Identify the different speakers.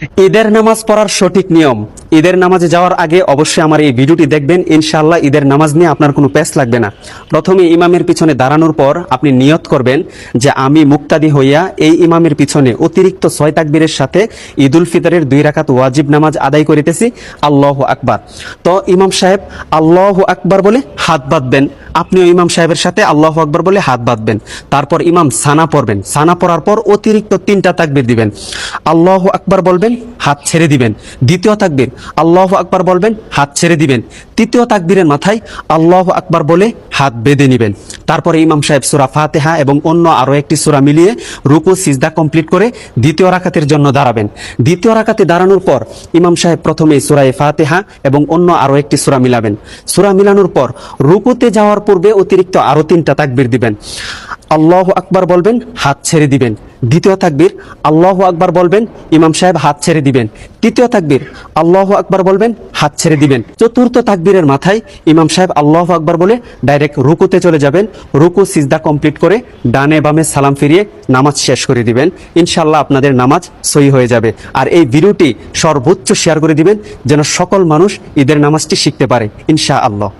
Speaker 1: ঈদের নামাজ পড়ার সঠিক নিয়ম। ঈদের নামাজে যাওয়ার আগে অবশ্যই আমার এই ভিডিওটি দেখবেন। ইনশাআল্লাহ ঈদের নামাজ নিয়ে আপনার কোনো প্যাচ লাগবে না। প্রথমে ইমামের পিছনে দাঁড়ানোর পর আপনি নিয়ত করবেন যে আমি মুক্তাদি হইয়া এই ইমামের পিছনে অতিরিক্ত 6 তাকবীরের সাথে ঈদুল ফিতরের 2 রাকাত ওয়াজিব নামাজ আদায় করিতেছি। আল্লাহু আকবার। তো ইমাম সাহেব আল্লাহু আকবার বলে হাত বাঁধবেন, আপনিও ইমাম সাহেবের সাথে আল্লাহু আকবার বলে হাত বাঁধবেন। তারপর ইমাম সানা পড়বেন, সানা পড়ার পর অতিরিক্ত 3টা তাকবীর দিবেন। আল্লাহু আকবার বলবেন, হাত ছেড়ে দিবেন। দ্বিতীয় তাকবীর আল্লাহু আকবার বলবেন, হাত ছেড়ে দিবেন। তৃতীয় তাকবীরের মাথায় আল্লাহু আকবার বলে হাত বেঁধে নেবেন। তারপরে ইমাম সাহেব সূরা ফাতিহা এবং অন্য আরো একটি সূরা মিলিয়ে রুকু সিজদা কমপ্লিট করে দ্বিতীয় রাকাতের জন্য দাঁড়াবেন। দ্বিতীয় রাকাতে দাঁড়ানোর পর ইমাম সাহেব প্রথমে সূরা ফাতিহা এবং অন্য আরো একটি সূরা মিলাবেন। সূরা মিলানোর পর রুকুতে যাওয়ার পূর্বে অতিরিক্ত আরো 3টা তাকবীর দিবেন। আল্লাহু আকবার বলবেন, হাত ছেড়ে দিবেন। দ্বিতীয় তাকবীর আল্লাহু আকবার বলবেন, ইমাম সাহেব হাত ছেড়ে দিবেন। তৃতীয় তাকবীর আল্লাহু আকবার বলবেন, হাত ছেড়ে দিবেন। চতুর্থ তাকবীরের মাথায় ইমাম সাহেব আল্লাহু আকবার বলে ডাইরেক্ট রুকুতে চলে যাবেন। রুকু সিজদা কমপ্লিট করে ডানে বামে সালাম ফিরিয়ে নামাজ শেষ করে দিবেন। ইনশাআল্লাহ আপনাদের নামাজ সহি হয়ে যাবে। আর এই ভিডিওটি সর্বোচ্চ শেয়ার করে দিবেন যেন সকল মানুষ ঈদের নামাজটি শিখতে পারে ইনশাআল্লাহ।